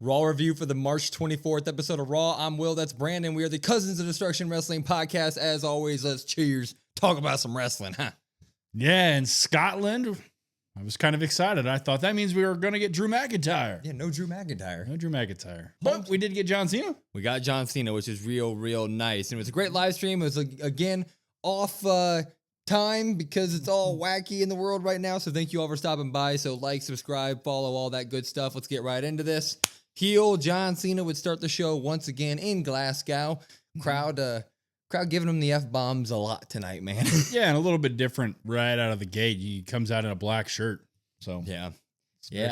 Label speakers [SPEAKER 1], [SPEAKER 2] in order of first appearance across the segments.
[SPEAKER 1] Raw review for the March 24th episode of Raw. I'm Will, that's Brandon. We are the Cousins of Destruction Wrestling podcast. As always, let's cheers. Talk about some wrestling, huh?
[SPEAKER 2] Yeah, in Scotland, I was kind of excited. I thought that means we were going to get Drew McIntyre.
[SPEAKER 1] Yeah, no Drew McIntyre.
[SPEAKER 2] No Drew McIntyre. But we did get John Cena.
[SPEAKER 1] We got John Cena, which is real nice. And it was a great live stream. It was, again, off time because it's all wacky in the world right now. So thank you all for stopping by. So like, subscribe, follow, all that good stuff. Let's get right into this. Heel John Cena would start the show once again in Glasgow. Crowd giving him the F-bombs a lot tonight, man.
[SPEAKER 2] Yeah, and a little bit different right out of the gate. He comes out in a black shirt. So
[SPEAKER 1] yeah,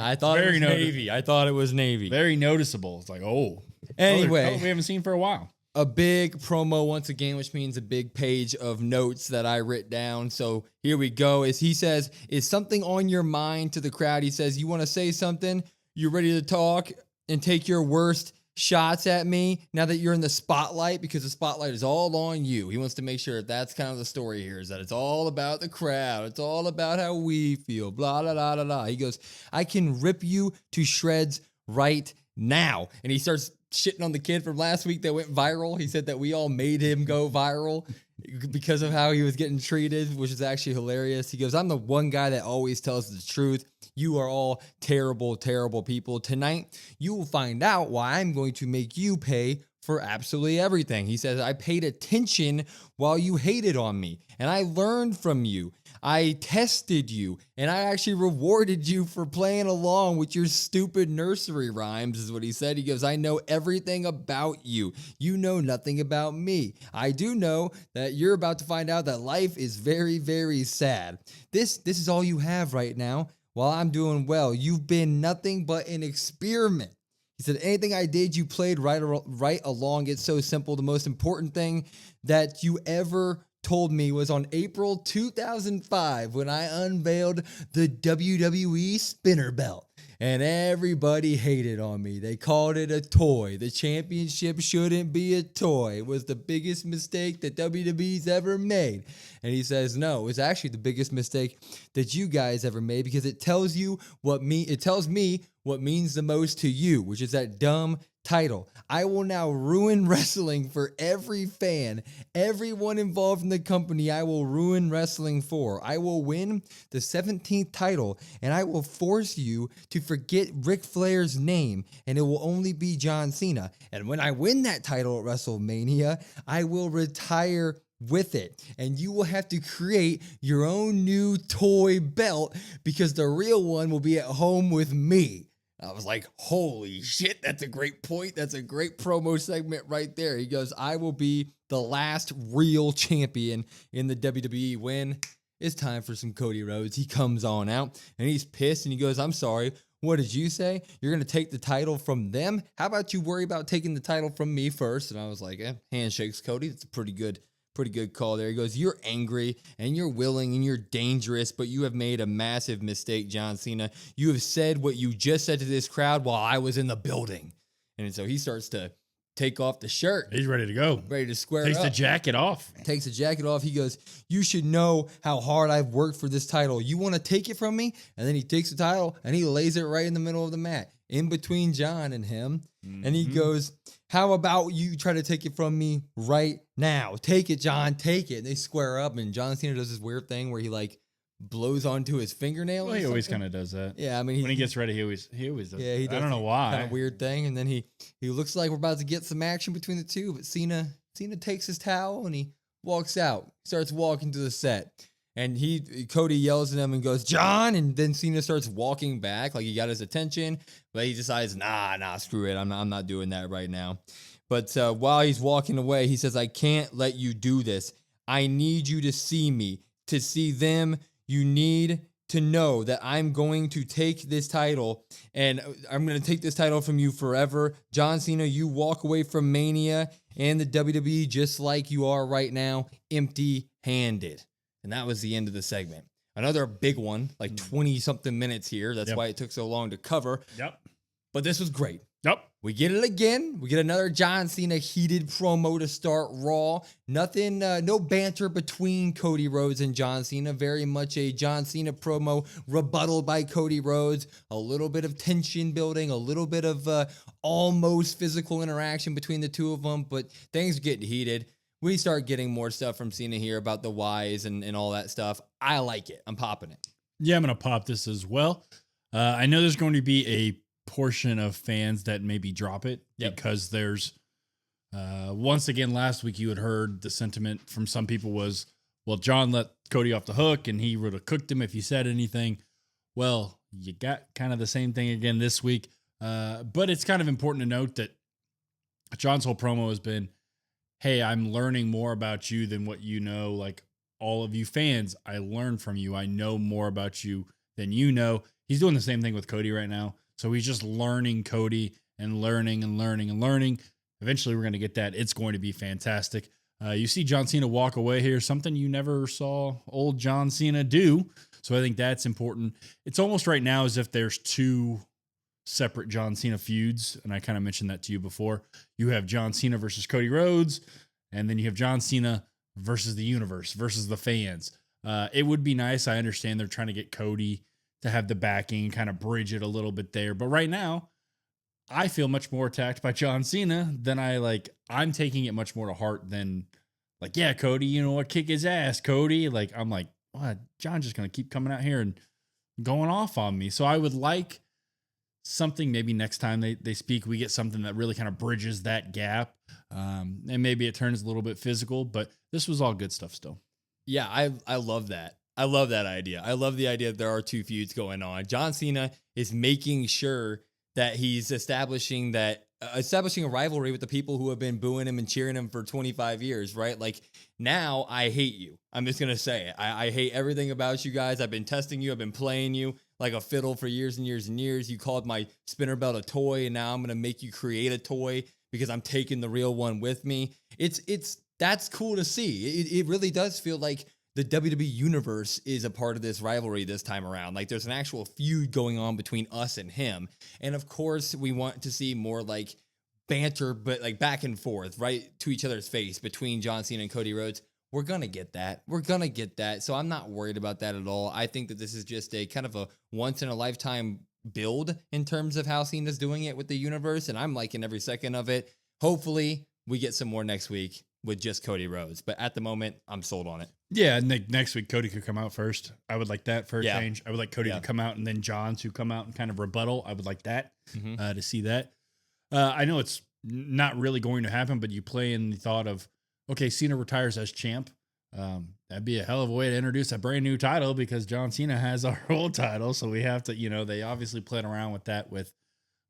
[SPEAKER 1] I thought it was Navy. I thought it was Navy.
[SPEAKER 2] Very noticeable. It's like, oh.
[SPEAKER 1] Anyway.
[SPEAKER 2] We haven't seen for a while.
[SPEAKER 1] A big promo once again, which means a big page of notes that I writ down. So here we go. As he says, is something on your mind to the crowd? He says, you want to say something? You ready to talk and take your worst shots at me now that you're in the spotlight? Because the spotlight is all on you. He wants to make sure that's kind of the story here, is that it's all about the crowd. It's all about how we feel, blah, blah, blah, blah, blah. He goes, I can rip you to shreds right now. And he starts shitting on the kid from last week that went viral. He said that we all made him go viral because of how he was getting treated, which is actually hilarious. He goes, I'm the one guy that always tells the truth. You are all terrible, terrible people. Tonight, you will find out why I'm going to make you pay for absolutely everything. He says, I paid attention while you hated on me, and I learned from you. I tested you, and I actually rewarded you for playing along with your stupid nursery rhymes, is what he said. He goes, I know everything about you. You know nothing about me. I do know that you're about to find out that life is very, very sad. This is all you have right now. While I'm doing well, you've been nothing but an experiment. He said, anything I did, you played right along. It's so simple. The most important thing that you ever told me was on April 2005 when I unveiled the WWE spinner belt. And everybody hated on me. They called it a toy. The championship shouldn't be a toy. It was the biggest mistake that WWE's ever made. And he says, no, it's actually the biggest mistake that you guys ever made, because it tells me what means the most to you, which is that dumb title. I will now ruin wrestling for every fan, everyone involved in the company. I will ruin wrestling for. I will win the 17th title, and I will force you to forget Ric Flair's name, and it will only be John Cena. And when I win that title at WrestleMania, I will retire with it, and you will have to create your own new toy belt, because the real one will be at home with me. I was like, holy shit, that's a great point. That's a great promo segment right there. He goes, I will be the last real champion in the WWE. When it's time for some Cody Rhodes, he comes on out and he's pissed and he goes, I'm sorry. What did you say? You're going to take the title from them? How about you worry about taking the title from me first? And I was like, handshakes, Cody. That's a pretty good call there. He goes, you're angry and you're willing and you're dangerous, but you have made a massive mistake, John Cena. You have said what you just said to this crowd while I was in the building. And so he starts to take off the shirt.
[SPEAKER 2] He's ready to go.
[SPEAKER 1] Ready to square
[SPEAKER 2] Takes
[SPEAKER 1] up.
[SPEAKER 2] the jacket off.
[SPEAKER 1] Takes the jacket off. He goes, you should know how hard I've worked for this title. You want to take it from me? And then he takes the title and he lays it right in the middle of the mat, in between John and him. Mm-hmm. And he goes, how about you try to take it from me right now? Take it, John, take it. And they square up, and John Cena does this weird thing where he like blows onto his fingernail.
[SPEAKER 2] Well, he always kind of does that.
[SPEAKER 1] Yeah, I mean,
[SPEAKER 2] when he gets ready, he always does.
[SPEAKER 1] Yeah, he does.
[SPEAKER 2] I don't know why.
[SPEAKER 1] Kind of weird thing. And then he looks like we're about to get some action between the two, but Cena takes his towel and he walks out. Starts walking to the set. And Cody yells at him and goes, John, and then Cena starts walking back like he got his attention, but he decides, nah, screw it. I'm not doing that right now. But while he's walking away, he says, I can't let you do this. I need you to see me. To see them, you need to know that I'm going to take this title, and I'm going to take this title from you forever. John Cena, you walk away from Mania and the WWE just like you are right now, empty-handed. And that was the end of the segment. Another big one, like 20-something minutes here. That's why it took so long to cover.
[SPEAKER 2] Yep.
[SPEAKER 1] But this was great.
[SPEAKER 2] Yep.
[SPEAKER 1] We get it again. We get another John Cena heated promo to start Raw. Nothing, no banter between Cody Rhodes and John Cena. Very much a John Cena promo rebuttal by Cody Rhodes. A little bit of tension building, a little bit of almost physical interaction between the two of them, but things get heated. We start getting more stuff from Cena here about the whys and all that stuff. I like it. I'm popping it.
[SPEAKER 2] Yeah, I'm going to pop this as well. I know there's going to be a portion of fans that maybe drop it because there's once again last week you had heard the sentiment from some people was, well, John let Cody off the hook and he would have cooked him if he said anything. Well, you got kind of the same thing again this week, but it's kind of important to note that John's whole promo has been, hey, I'm learning more about you than what you know. Like all of you fans, I learn from you. I know more about you than you know. He's doing the same thing with Cody right now. So he's just learning Cody and learning and learning and learning. Eventually, we're going to get that. It's going to be fantastic. You see John Cena walk away here, something you never saw old John Cena do. So I think that's important. It's almost right now as if there's two separate John Cena feuds. And I kind of mentioned that to you before. You have John Cena versus Cody Rhodes. And then you have John Cena versus the universe, versus the fans. It would be nice. I understand they're trying to get Cody to have the backing, kind of bridge it a little bit there. But right now, I feel much more attacked by John Cena than I'm taking it much more to heart than like, yeah, Cody, you know what? Kick his ass, Cody. Like, I'm like, what? John's just going to keep coming out here and going off on me. So I would like something maybe next time they speak, we get something that really kind of bridges that gap. And maybe it turns a little bit physical, but this was all good stuff still.
[SPEAKER 1] Yeah, I love that. I love that idea. I love the idea that there are two feuds going on. John Cena is making sure that he's establishing a rivalry with the people who have been booing him and cheering him for 25 years, right? Like, now I hate you. I'm just going to say it. I hate everything about you guys. I've been testing you. I've been playing you like a fiddle for years and years and years. You called my spinner belt a toy, and now I'm going to make you create a toy because I'm taking the real one with me. That's cool to see. It really does feel like the WWE universe is a part of this rivalry this time around. Like, there's an actual feud going on between us and him. And of course, we want to see more like banter, but like back and forth, right to each other's face between John Cena and Cody Rhodes. We're going to get that. We're going to get that. So I'm not worried about that at all. I think that this is just a kind of a once in a lifetime build in terms of how Cena's doing it with the universe. And I'm liking every second of it. Hopefully we get some more next week with just Cody Rhodes. But at the moment, I'm sold on it.
[SPEAKER 2] Yeah, next week, Cody could come out first. I would like that for a change. I would like Cody to come out and then John to come out and kind of rebuttal. I would like that to see that. I know it's not really going to happen, but you play in the thought of, okay, Cena retires as champ. That'd be a hell of a way to introduce a brand new title because John Cena has our old title. So we have to, they obviously played around with that with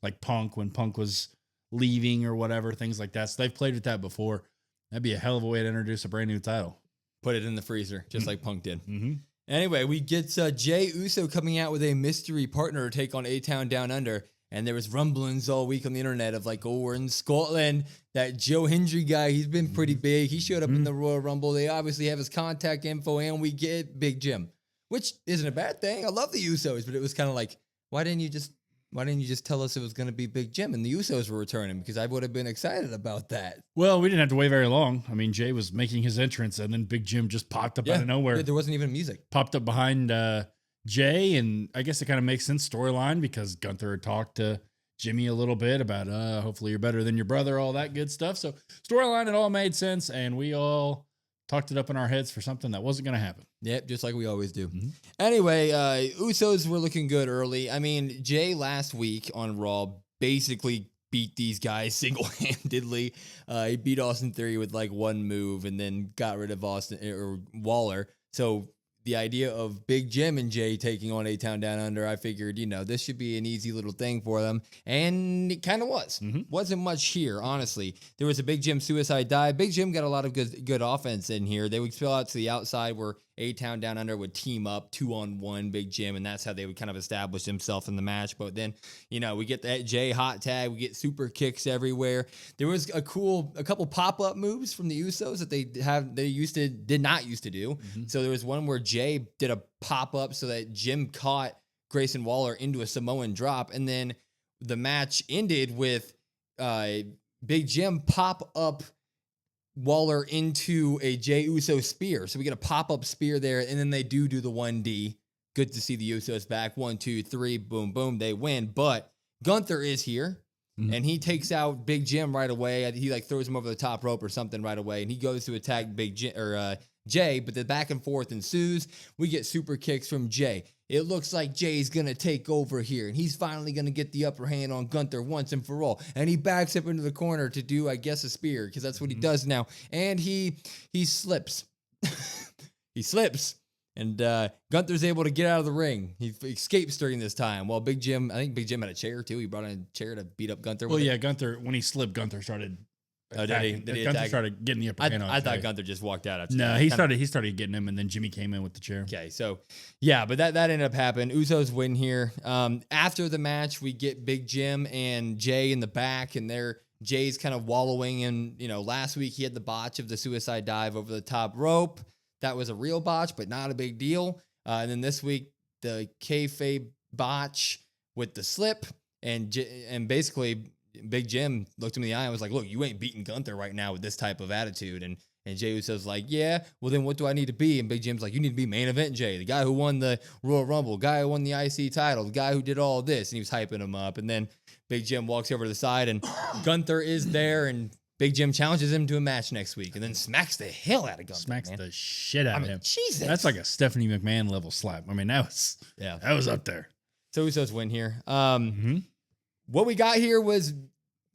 [SPEAKER 2] like Punk when Punk was leaving or whatever, things like that. So they've played with that before. That'd be a hell of a way to introduce a brand new title.
[SPEAKER 1] Put it in the freezer, just like Punk did. Anyway, we get Jey Uso coming out with a mystery partner to take on A-Town Down Under. And there was rumblings all week on the internet of like, oh, we're in Scotland. That Joe Hendry guy, he's been pretty big. He showed up in the Royal Rumble. They obviously have his contact info, and we get Big Jim, which isn't a bad thing. I love the Usos, but it was kind of like, why didn't you just tell us it was going to be Big Jim and the Usos were returning? Because I would have been excited about that.
[SPEAKER 2] Well, we didn't have to wait very long. I mean, Jay was making his entrance, and then Big Jim just popped up out of nowhere.
[SPEAKER 1] There wasn't even music.
[SPEAKER 2] Popped up behind Jay, and I guess it kind of makes sense storyline because Gunther had talked to Jimmy a little bit about hopefully you're better than your brother, all that good stuff. So storyline, it all made sense, and we all talked it up in our heads for something that wasn't going to happen.
[SPEAKER 1] Yep, just like we always do. Anyway, Usos were looking good early. I mean, Jay last week on Raw basically beat these guys single-handedly. He beat Austin Theory with like one move and then got rid of Waller. So the idea of Big Jim and Jay taking on A-Town Down Under, I figured, this should be an easy little thing for them. And it kind of was. Wasn't much here, honestly. There was a Big Jim suicide dive. Big Jim got a lot of good offense in here. They would spill out to the outside where A-Town Down Under would team up 2-on-1 Big Jim, and that's how they would kind of establish himself in the match. But then, we get that Jay hot tag. We get super kicks everywhere. There was a couple pop-up moves from the Usos that they did not used to do. So there was one where Jay did a pop-up so that Jim caught Grayson Waller into a Samoan drop, and then the match ended with Big Jim pop up Waller into a Jey Uso spear. So we get a pop-up spear there, and then they do the 1D. Good to see the Usos back. 1, 2, 3, boom, boom, they win. But Gunther is here, and he takes out Big Jim right away. He like throws him over the top rope or something right away, and he goes to attack Big Jim or Jey. But the back and forth ensues. We get super kicks from Jey. It looks like Jay's going to take over here, and he's finally going to get the upper hand on Gunther once and for all. And he backs up into the corner to do, I guess, a spear, because that's what he does now. And he slips. He slips. And Gunther's able to get out of the ring. He escapes during this time. While Big Jim, I think Big Jim had a chair, too. He brought in a chair to beat up Gunther.
[SPEAKER 2] Well, yeah, Gunther, when he slipped, Gunther started...
[SPEAKER 1] Did he
[SPEAKER 2] Gunther started getting the upper hand on
[SPEAKER 1] I thought Gunther just walked out after
[SPEAKER 2] No,
[SPEAKER 1] that.
[SPEAKER 2] he started getting him, and then Jimmy came in with the chair.
[SPEAKER 1] Okay, so yeah, but that ended up happening. Usos win here. After the match, we get Big Jim and Jey in the back, and Jay's kind of wallowing in, last week he had the botch of the suicide dive over the top rope. That was a real botch, but not a big deal. And then this week, the kayfabe botch with the slip, and basically Big Jim looked him in the eye and was like, look, you ain't beating Gunther right now with this type of attitude. And Jey Uso's like, yeah, well then what do I need to be? And Big Jim's like, you need to be main event Jey, the guy who won the Royal Rumble, guy who won the IC title, the guy who did all this. And he was hyping him up. And then Big Jim walks over to the side and Gunther is there, and Big Jim challenges him to a match next week and then smacks the hell out of Gunther.
[SPEAKER 2] Smacks the shit out of him.
[SPEAKER 1] Jesus.
[SPEAKER 2] That's like a Stephanie McMahon level slap. I mean, that was up there.
[SPEAKER 1] So Usos win here. What we got here was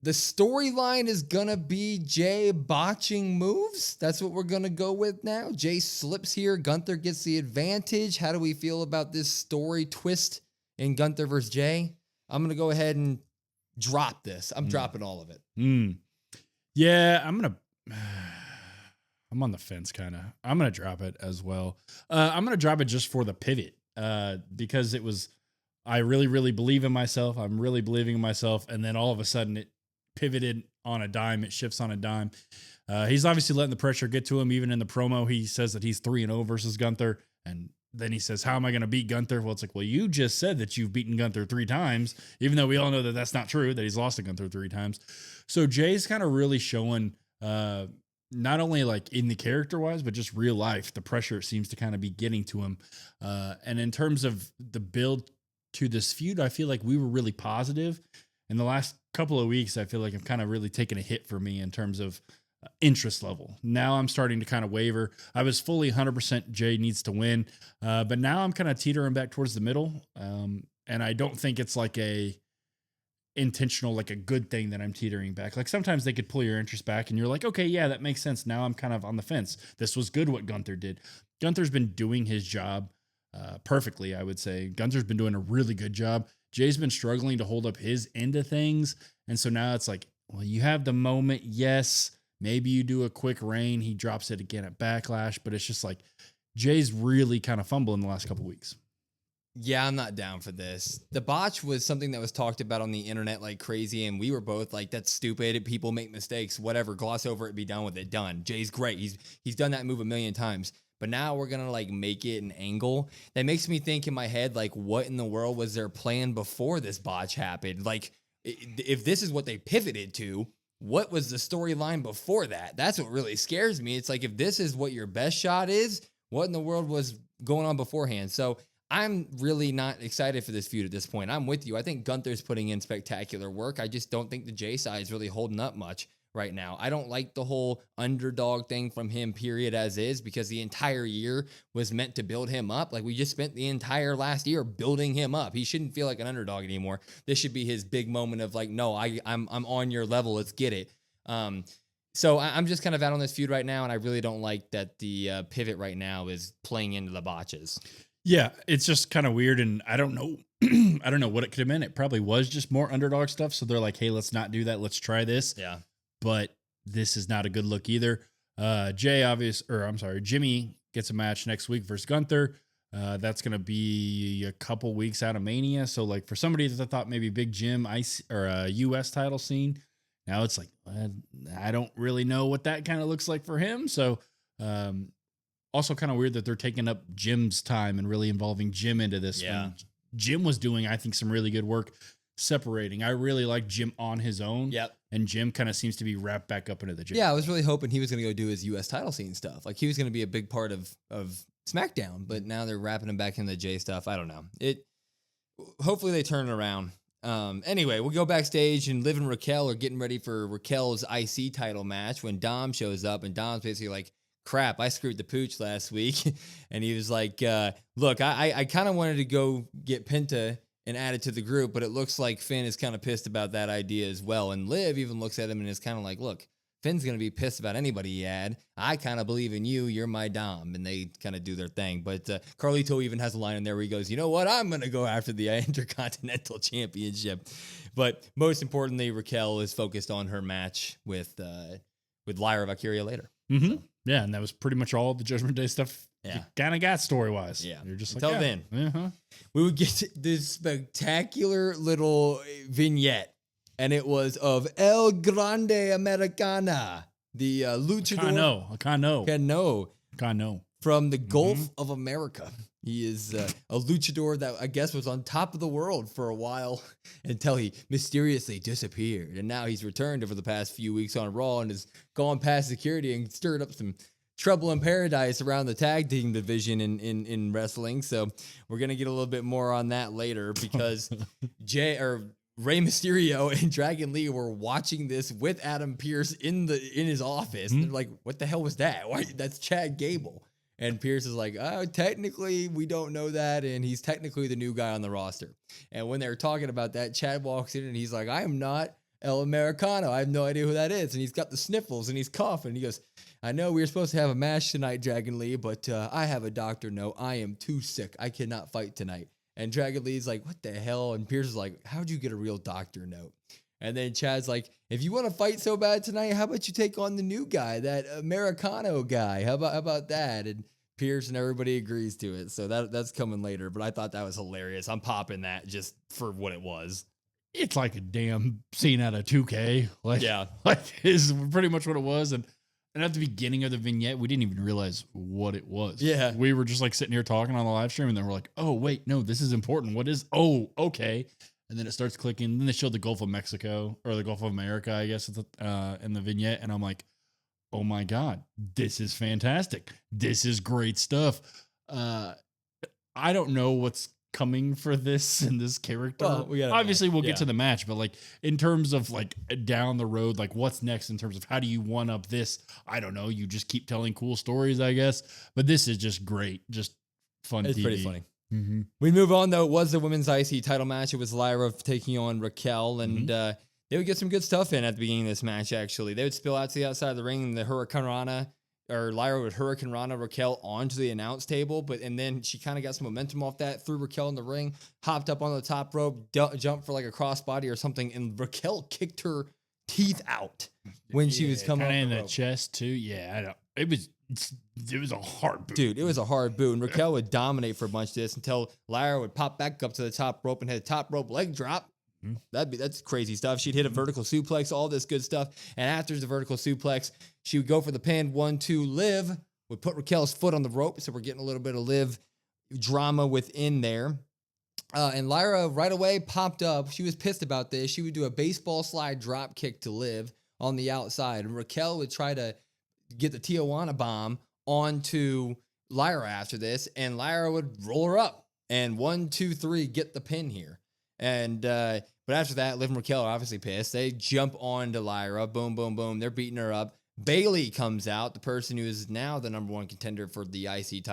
[SPEAKER 1] the storyline is going to be Jey botching moves. That's what we're going to go with now. Jey slips here. Gunther gets the advantage. How do we feel about this story twist in Gunther versus Jey? I'm going to go ahead and drop this. I'm dropping all of it.
[SPEAKER 2] Yeah, I'm on the fence kind of. I'm going to drop it as well. I'm going to drop it just for the pivot because I really, really believe in myself. I'm really believing in myself. And then all of a sudden it pivoted on a dime. It shifts on a dime. He's obviously letting the pressure get to him. Even in the promo, he says that he's 3-0 versus Gunther. And then he says, how am I going to beat Gunther? Well, it's like, well, you just said that you've beaten Gunther 3 times, even though we all know that that's not true, that he's lost to Gunther 3 times. So Jay's kind of really showing, not only like in the character wise, but just real life, the pressure seems to kind of be getting to him. And in terms of the build to this feud, I feel like we were really positive. In the last couple of weeks, I feel like I've kind of really taken a hit for me in terms of interest level. Now I'm starting to kind of waver. I was fully 100% Jey needs to win, but now I'm kind of teetering back towards the middle. And I don't think it's like a intentional, like a good thing that I'm teetering back. Like sometimes they could pull your interest back and you're like, okay, yeah, that makes sense. Now I'm kind of on the fence. This was good what Gunther did. Gunther's been doing his job perfectly, I would say. Gunther's been doing a really good job. Jay's been struggling to hold up his end of things. And so now it's like, well, you have the moment. Yes, maybe you do a quick reign. He drops it again at Backlash, but it's just like Jay's really kind of fumbling the last couple of weeks.
[SPEAKER 1] Yeah, I'm not down for this. The botch was something that was talked about on the internet like crazy, and we were both like, that's stupid. People make mistakes, whatever. Gloss over it, be done with it. Done. Jay's great. He's done that move a million times. But now we're going to like make it an angle. That makes me think in my head, like, what in the world was their plan before this botch happened? Like, if this is what they pivoted to, what was the storyline before that? That's what really scares me. It's like, if this is what your best shot is, what in the world was going on beforehand? So I'm really not excited for this feud at this point. I'm with you. I think Gunther's putting in spectacular work. I just don't think the Jay side is really holding up much right now. I don't like the whole underdog thing from him, period, as is, because the entire year was meant to build him up. Like, we just spent the entire last year building him up. He shouldn't feel like an underdog anymore. This should be his big moment of like, no, I'm on your level. Let's get it. So I'm just kind of out on this feud right now, and I really don't like that the pivot right now is playing into the botches.
[SPEAKER 2] Yeah, it's just kind of weird, and I don't know. I don't know what it could have been. It probably was just more underdog stuff. So they're like, hey, let's not do that. Let's try this.
[SPEAKER 1] Yeah.
[SPEAKER 2] But this is not a good look either. Jimmy gets a match next week versus Gunther. That's going to be a couple weeks out of Mania. So like for somebody that thought maybe Big Jim US title scene, now it's like, I don't really know what that kind of looks like for him. So also kind of weird that they're taking up Jim's time and really involving Jim into this.
[SPEAKER 1] Yeah.
[SPEAKER 2] When Jim was doing, I think, some really good work separating. I really like Jim on his own.
[SPEAKER 1] Yep.
[SPEAKER 2] And Jim kind of seems to be wrapped back up into the J.
[SPEAKER 1] Yeah, I was really hoping he was going to go do his U.S. title scene stuff. Like he was going to be a big part of SmackDown, but now they're wrapping him back in the J stuff. I don't know. Hopefully they turn it around. Anyway, we'll go backstage, and Liv and Raquel are getting ready for Raquel's IC title match when Dom shows up, and Dom's basically like, crap, I screwed the pooch last week. And he was like, look, I kind of wanted to go get Penta and add it to the group, but it looks like Finn is kind of pissed about that idea as well. And Liv even looks at him and is kind of like, look, Finn's going to be pissed about anybody he add. I kind of believe in you. You're my Dom. And they kind of do their thing. But Carlito even has a line in there where he goes, you know what? I'm going to go after the Intercontinental Championship. But most importantly, Raquel is focused on her match with Lyra Valkyria later.
[SPEAKER 2] Mm-hmm.
[SPEAKER 1] So.
[SPEAKER 2] Yeah, and that was pretty much all the Judgment Day stuff you kind of got story-wise.
[SPEAKER 1] Yeah.
[SPEAKER 2] You're just
[SPEAKER 1] Until
[SPEAKER 2] like,
[SPEAKER 1] then,
[SPEAKER 2] uh-huh.
[SPEAKER 1] we would get this spectacular little vignette, and it was of El Grande Americana, the luchador.
[SPEAKER 2] Cano.
[SPEAKER 1] From the Gulf of America. He is a luchador that I guess was on top of the world for a while until he mysteriously disappeared. And now he's returned over the past few weeks on Raw and has gone past security and stirred up some trouble in paradise around the tag team division in wrestling. So we're going to get a little bit more on that later because Rey Mysterio and Dragon Lee were watching this with Adam Pearce in his office. And they're like, what the hell was that? Why? That's Chad Gable. And Pearce is like, oh, technically, we don't know that. And he's technically the new guy on the roster. And when they're talking about that, Chad walks in and he's like, I am not El Americano. I have no idea who that is. And he's got the sniffles and he's coughing. He goes, I know we were supposed to have a match tonight, Dragon Lee, but I have a doctor note. I am too sick. I cannot fight tonight. And Dragon Lee's like, what the hell? And Pearce is like, how'd you get a real doctor note? And then Chad's like, if you want to fight so bad tonight, how about you take on the new guy, that Americano guy? How about that? And Pearce and everybody agrees to it. So that's coming later. But I thought that was hilarious. I'm popping that just for what it was.
[SPEAKER 2] It's like a damn scene out of 2K. Like is pretty much what it was. And at the beginning of the vignette, we didn't even realize what it was.
[SPEAKER 1] Yeah.
[SPEAKER 2] We were just like sitting here talking on the live stream, and then we're like, oh, wait, no, this is important. What is, oh, okay. And then it starts clicking. Then they showed the Gulf of Mexico, or the Gulf of America, I guess, in the vignette. And I'm like, oh my God, this is fantastic. This is great stuff. I don't know what's coming for this and this character.
[SPEAKER 1] Well,
[SPEAKER 2] obviously we'll get to the match, but like in terms of like down the road, like what's next in terms of how do you one up this? I don't know. You just keep telling cool stories, I guess. But this is just great. Just fun.
[SPEAKER 1] It's
[SPEAKER 2] TV.
[SPEAKER 1] pretty funny.
[SPEAKER 2] Mm-hmm.
[SPEAKER 1] We move on, though. It was the women's IC title match. It was Lyra taking on Raquel, and they would get some good stuff in at the beginning of this match, actually. They would spill out to the outside of the ring, and the Hurricane Rana, or Lyra would Hurricane Rana Raquel onto the announce table, and then she kind of got some momentum off that, threw Raquel in the ring, hopped up on the top rope, jumped for like a crossbody or something, and Raquel kicked her teeth out when she was coming up
[SPEAKER 2] in the chest, too. Yeah, I know. It was a hard boot.
[SPEAKER 1] Dude, it was a hard boot. And Raquel would dominate for a bunch of this until Lyra would pop back up to the top rope and hit a top rope leg drop. That's crazy stuff. She'd hit a vertical suplex, all this good stuff. And after the vertical suplex, she would go for the pin. 1-2. Liv would put Raquel's foot on the rope. So we're getting a little bit of Liv drama within there. And Lyra right away popped up. She was pissed about this. She would do a baseball slide drop kick to Liv on the outside. And Raquel would try to get the Tijuana bomb onto Lyra after this, and Lyra would roll her up and 1, 2, 3, get the pin here. And but after that, Liv and Raquel are obviously pissed. They jump onto Lyra, boom, boom, boom. They're beating her up. Bayley comes out, the person who is now the number one contender for the IC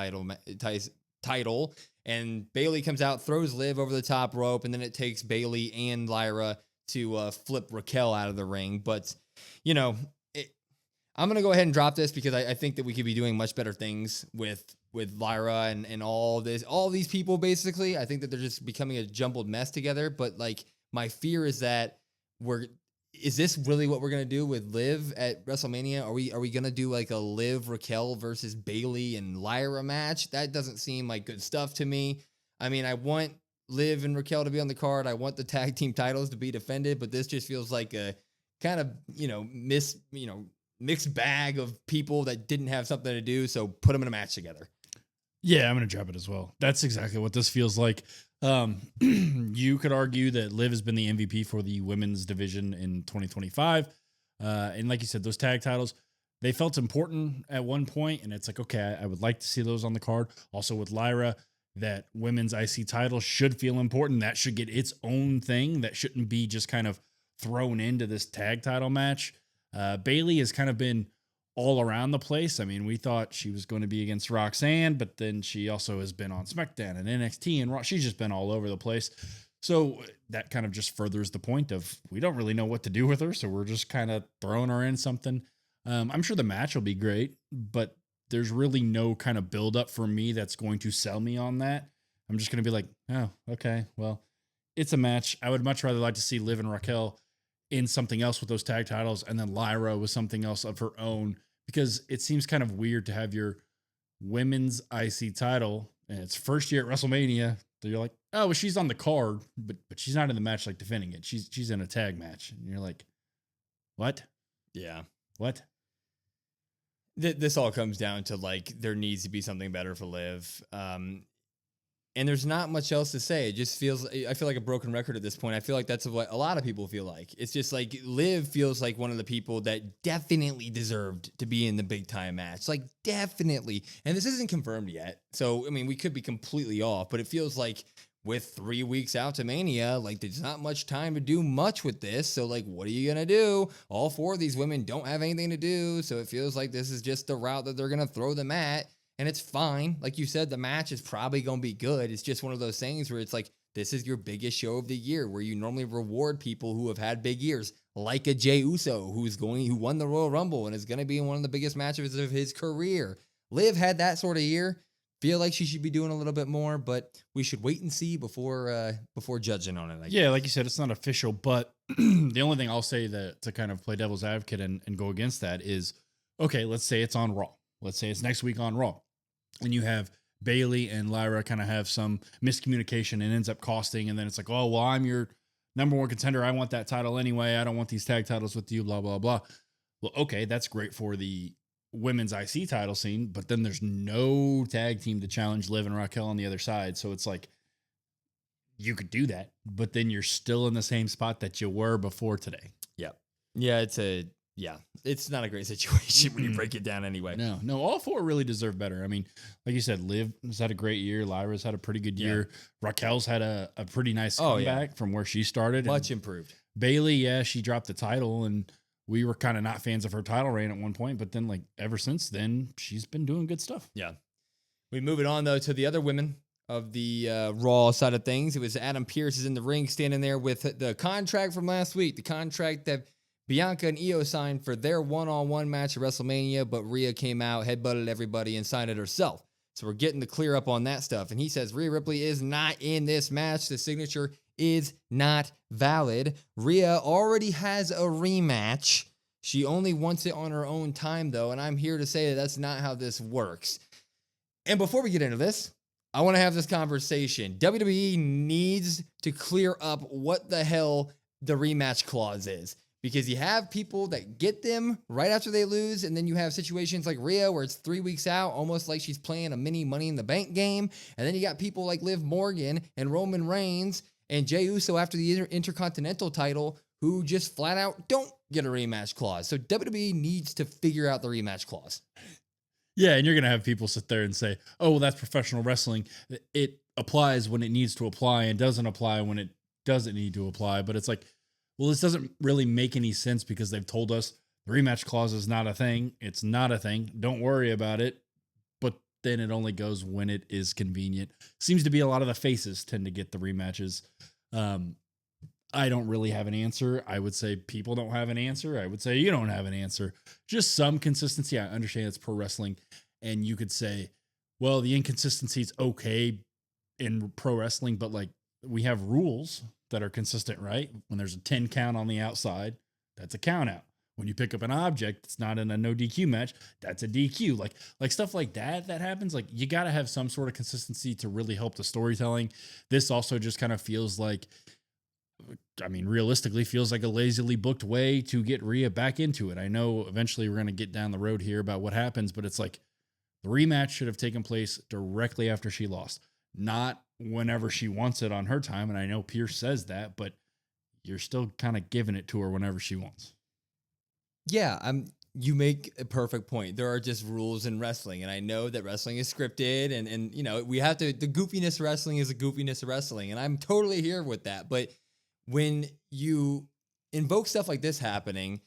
[SPEAKER 1] title, and Bayley comes out, throws Liv over the top rope, and then it takes Bayley and Lyra to flip Raquel out of the ring. But you know, I'm going to go ahead and drop this because I think that we could be doing much better things with Lyra and all these people, basically. I think that they're just becoming a jumbled mess together. But like, my fear is that is this really what we're going to do with Liv at WrestleMania? Are we going to do like a Liv, Raquel versus Bayley and Lyra match? That doesn't seem like good stuff to me. I mean, I want Liv and Raquel to be on the card. I want the tag team titles to be defended, but this just feels like a kind of, mixed bag of people that didn't have something to do, so put them in a match together.
[SPEAKER 2] Yeah, I'm going to drop it as well. That's exactly what this feels like. You could argue that Liv has been the MVP for the women's division in 2025. And like you said, those tag titles, they felt important at one point, and it's like, okay, I would like to see those on the card. Also with Lyra, that women's IC title should feel important. That should get its own thing. That shouldn't be just kind of thrown into this tag title match. Bailey has kind of been all around the place. I mean, we thought she was going to be against Roxanne, but then she also has been on SmackDown and NXT, and she's just been all over the place. So that kind of just furthers the point of we don't really know what to do with her, so we're just kind of throwing her in something. I'm sure the match will be great, but there's really no kind of buildup for me that's going to sell me on that. I'm just going to be like, oh, okay, well, it's a match. I would much rather like to see Liv and Raquel in something else with those tag titles, and then Lyra with something else of her own, because it seems kind of weird to have your women's IC title and it's first year at WrestleMania. So you're like, oh, well, she's on the card, but she's not in the match like defending it. She's in a tag match, and you're like, what?
[SPEAKER 1] Yeah.
[SPEAKER 2] What?
[SPEAKER 1] This all comes down to like there needs to be something better for Liv. And there's not much else to say. It just feels, I feel like a broken record at this point. I feel like that's what a lot of people feel like. It's just like Liv feels like one of the people that definitely deserved to be in the big time match. Like definitely. And this isn't confirmed yet. So, I mean, we could be completely off, but it feels like with 3 weeks out to Mania, like there's not much time to do much with this. So like, what are you going to do? All 4 of these women don't have anything to do. So it feels like this is just the route that they're going to throw them at. And it's fine. Like you said, the match is probably going to be good. It's just one of those things where it's like, this is your biggest show of the year, where you normally reward people who have had big years, like a Jey Uso, who won the Royal Rumble and is going to be in one of the biggest matches of his career. Liv had that sort of year. Feel like she should be doing a little bit more, but we should wait and see before judging on it.
[SPEAKER 2] Yeah, like you said, it's not official, but the only thing I'll say that to kind of play devil's advocate and go against that is, okay, let's say it's on Raw. Let's say it's next week on Raw. And you have Bailey and Lyra kind of have some miscommunication and ends up costing. And then it's like, oh, well, I'm your number one contender. I want that title anyway. I don't want these tag titles with you, blah, blah, blah. Well, okay, that's great for the women's IC title scene, but then there's no tag team to challenge Liv and Raquel on the other side. So it's like, you could do that, but then you're still in the same spot that you were before today.
[SPEAKER 1] Yeah. Yeah, it's not a great situation when you break it down anyway.
[SPEAKER 2] No, all 4 really deserve better. I mean, like you said, Liv has had a great year. Lyra's had a pretty good year. Raquel's had a pretty nice comeback from where she started.
[SPEAKER 1] Much improved.
[SPEAKER 2] Bailey, she dropped the title, and we were kind of not fans of her title reign at one point, but then like ever since then, she's been doing good stuff.
[SPEAKER 1] Yeah. We move it on, though, to the other women of the Raw side of things. It was Adam Pearce is in the ring standing there with the contract from last week, the contract that Bianca and Io signed for their one-on-one match at WrestleMania, but Rhea came out, headbutted everybody, and signed it herself. So we're getting the clear up on that stuff. And he says Rhea Ripley is not in this match. The signature is not valid. Rhea already has a rematch. She only wants it on her own time, though, and I'm here to say that that's not how this works. And before we get into this, I want to have this conversation. WWE needs to clear up what the hell the rematch clause is. Because you have people that get them right after they lose, and then you have situations like Rhea where it's 3 weeks out, almost like she's playing a mini Money in the Bank game. And then you got people like Liv Morgan and Roman Reigns and Jey Uso after the Intercontinental title who just flat out don't get a rematch clause. So WWE needs to figure out the rematch clause.
[SPEAKER 2] Yeah, and you're going to have people sit there and say, oh, well, that's professional wrestling. It applies when it needs to apply and doesn't apply when it doesn't need to apply. But it's like, well, this doesn't really make any sense because they've told us the rematch clause is not a thing. It's not a thing. Don't worry about it. But then it only goes when it is convenient. Seems to be a lot of the faces tend to get the rematches. I don't really have an answer. I would say people don't have an answer. I would say you don't have an answer. Just some consistency. I understand it's pro wrestling. And you could say, well, the inconsistency is okay in pro wrestling, but like we have rules that are consistent, right? When there's a 10 count on the outside, that's a count out. When you pick up an object, it's not in a no DQ match, that's a DQ. Like stuff like that happens. Like you got to have some sort of consistency to really help the storytelling. This also just kind of feels like, I mean, realistically feels like a lazily booked way to get Rhea back into it. I know eventually we're going to get down the road here about what happens, but it's like The rematch should have taken place directly after she lost, not whenever she wants it on her time. And I know Pierce says that, but you're still kind of giving it to her whenever she wants.
[SPEAKER 1] Yeah, you make a perfect point. There are just rules in wrestling, and I know that wrestling is scripted, and you know, we have to, the goofiness of wrestling is the goofiness of wrestling, and I'm totally here with that. But when you invoke stuff like this happening,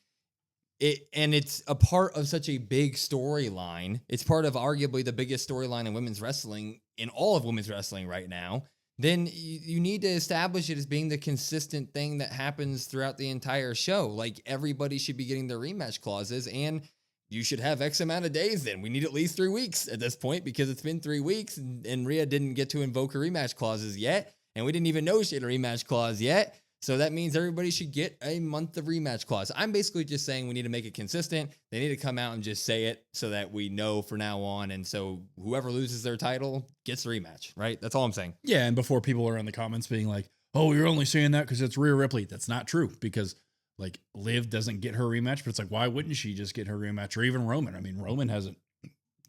[SPEAKER 1] it's a part of such a big storyline. It's part of arguably the biggest storyline in women's wrestling, in all of women's wrestling right now. Then you need to establish it as being the consistent thing that happens throughout the entire show. Like, everybody should be getting their rematch clauses, and you should have X amount of days then. We need at least 3 weeks at this point, because it's been 3 weeks and Rhea didn't get to invoke her rematch clauses yet, and we didn't even know she had a rematch clause yet. So that means everybody should get a month of rematch clause. I'm basically just saying we need to make it consistent. They need to come out and just say it so that we know for now on. And so whoever loses their title gets the rematch, right? That's all I'm saying.
[SPEAKER 2] Yeah, and before people are in the comments being like, oh, you're only saying that because it's Rhea Ripley. That's not true, because like Liv doesn't get her rematch, but it's like, why wouldn't she just get her rematch? Or even Roman. I mean, Roman hasn't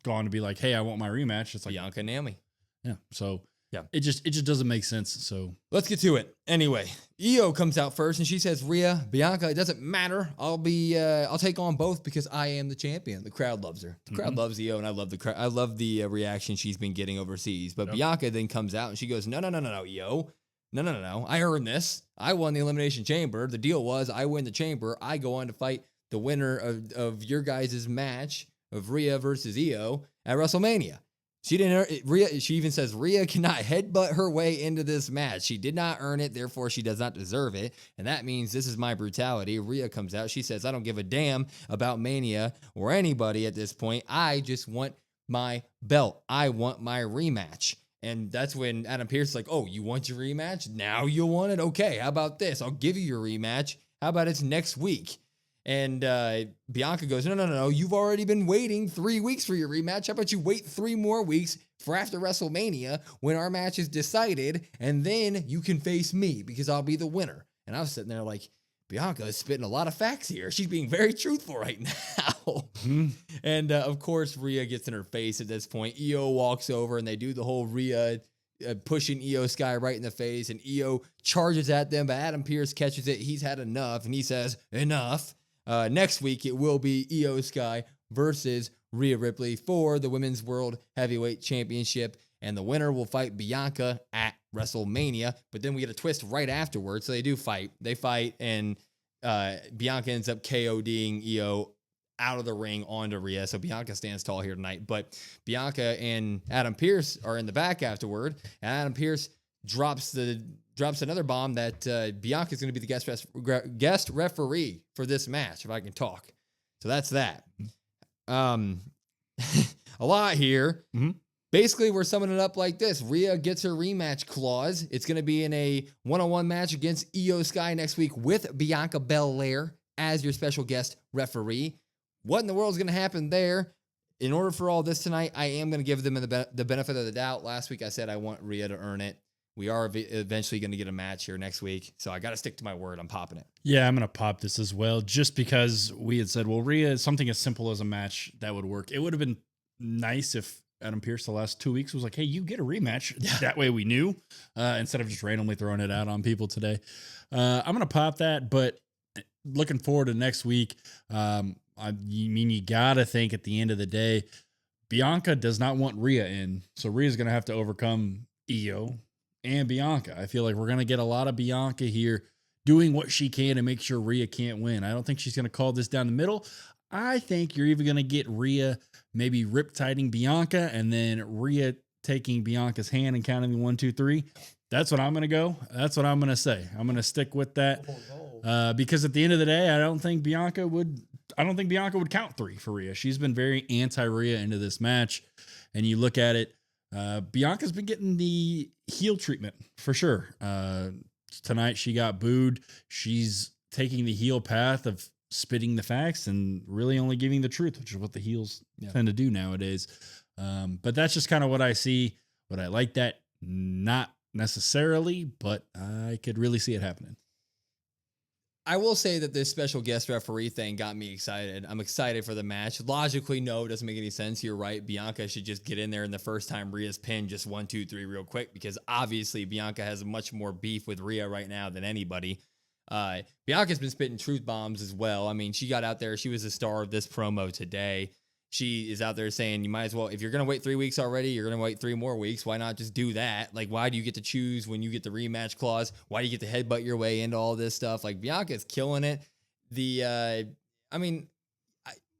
[SPEAKER 2] gone to be like, hey, I want my rematch. It's like
[SPEAKER 1] Bianca and Naomi.
[SPEAKER 2] Yeah. So
[SPEAKER 1] yeah,
[SPEAKER 2] it just doesn't make sense. So
[SPEAKER 1] let's get to it. Anyway, Io comes out first and she says, Rhea, Bianca, it doesn't matter. I'll take on both because I am the champion. The crowd loves her. The crowd loves Io, and I love the crowd. I love the reaction she's been getting overseas. But Bianca then comes out and she goes, no, Io. No. I earned this. I won the Elimination Chamber. The deal was I win the chamber. I go on to fight the winner of your guys' match of Rhea versus Io at WrestleMania. She didn't. Rhea. She even says Rhea cannot headbutt her way into this match. She did not earn it, therefore she does not deserve it, and that means this is my brutality. Rhea comes out. She says, "I don't give a damn about Mania or anybody at this point. I just want my belt. I want my rematch." And that's when Adam Pearce is like, "Oh, you want your rematch? Now you want it? Okay, how about this? I'll give you your rematch. How about it's next week?" And Bianca goes, no. You've already been waiting 3 weeks for your rematch. How about you wait 3 more weeks for after WrestleMania when our match is decided, and then you can face me because I'll be the winner. And I was sitting there like, Bianca is spitting a lot of facts here. She's being very truthful right now. And of course, Rhea gets in her face at this point. Io walks over and they do the whole Rhea pushing Io Sky right in the face, and Io charges at them, but Adam Pearce catches it. He's had enough, and he says, enough. Next week, it will be Io Sky versus Rhea Ripley for the Women's World Heavyweight Championship, and the winner will fight Bianca at WrestleMania. But then we get a twist right afterwards, so they do fight. They fight, and Bianca ends up KO'ing Io out of the ring onto Rhea, so Bianca stands tall here tonight. But Bianca and Adam Pearce are in the back afterward, and Adam Pearce drops another bomb that Bianca is going to be the guest referee for this match, if I can talk. So that's that. A lot here. Basically, we're summing it up like this. Rhea gets her rematch clause. It's going to be in a one-on-one match against Io Sky next week with Bianca Belair as your special guest referee. What in the world is going to happen there? In order for all this tonight, I am going to give them the benefit of the doubt. Last week, I said I want Rhea to earn it. We are eventually going to get a match here next week, so I got to stick to my word. I'm popping it.
[SPEAKER 2] Yeah, I'm going to pop this as well, just because we had said, well, Rhea, something as simple as a match, that would work. It would have been nice if Adam Pearce the last 2 weeks was like, hey, you get a rematch. Yeah. That way we knew, instead of just randomly throwing it out on people today. I'm going to pop that, but looking forward to next week. You got to think at the end of the day, Bianca does not want Rhea in, so Rhea's going to have to overcome Io and Bianca. I feel like we're going to get a lot of Bianca here doing what she can to make sure Rhea can't win. I don't think she's going to call this down the middle. I think you're even going to get Rhea maybe rip-tiding Bianca and then Rhea taking Bianca's hand and counting 1, 2, 3. That's what I'm going to go. That's what I'm going to say. I'm going to stick with that because at the end of the day, I don't think Bianca would count 3 for Rhea. She's been very anti-Rhea into this match, and you look at it, Bianca's been getting the heel treatment for sure. Tonight she got booed. She's taking the heel path of spitting the facts and really only giving the truth, which is what the heels tend to do nowadays. But that's just kind of what I see. Would I like that? Not necessarily, but I could really see it happening.
[SPEAKER 1] I will say that this special guest referee thing got me excited. I'm excited for the match. Logically, no, it doesn't make any sense. You're right. Bianca should just get in there in the first time Rhea's pinned, just 1, 2, 3 real quick, because obviously Bianca has much more beef with Rhea right now than anybody. Bianca's been spitting truth bombs as well. I mean, she got out there. She was the star of this promo today. She is out there saying, you might as well, if you're going to wait 3 weeks already, you're going to wait 3 more weeks. Why not just do that? Like, why do you get to choose when you get the rematch clause? Why do you get to headbutt your way into all this stuff? Like, Bianca's killing it.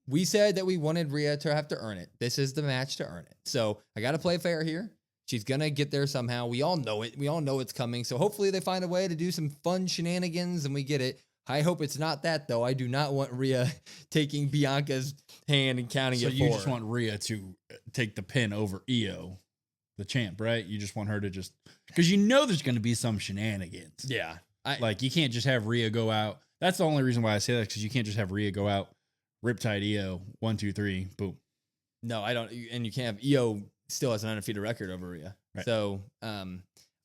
[SPEAKER 1] We said that we wanted Rhea to have to earn it. This is the match to earn it. So I got to play fair here. She's going to get there somehow. We all know it. We all know it's coming. So hopefully they find a way to do some fun shenanigans and we get it. I hope it's not that, though. I do not want Rhea taking Bianca's hand and counting it for her.
[SPEAKER 2] So you just want Rhea to take the pin over Io, the champ, right? You just want her to just... Because you know there's going to be some shenanigans.
[SPEAKER 1] Yeah.
[SPEAKER 2] Like, you can't just have Rhea go out. That's the only reason why I say that, because you can't just have Rhea go out, Riptide Io, 1, 2, 3, boom.
[SPEAKER 1] No, I don't. And you can't have... Io still has an undefeated record over Rhea. Right. So, I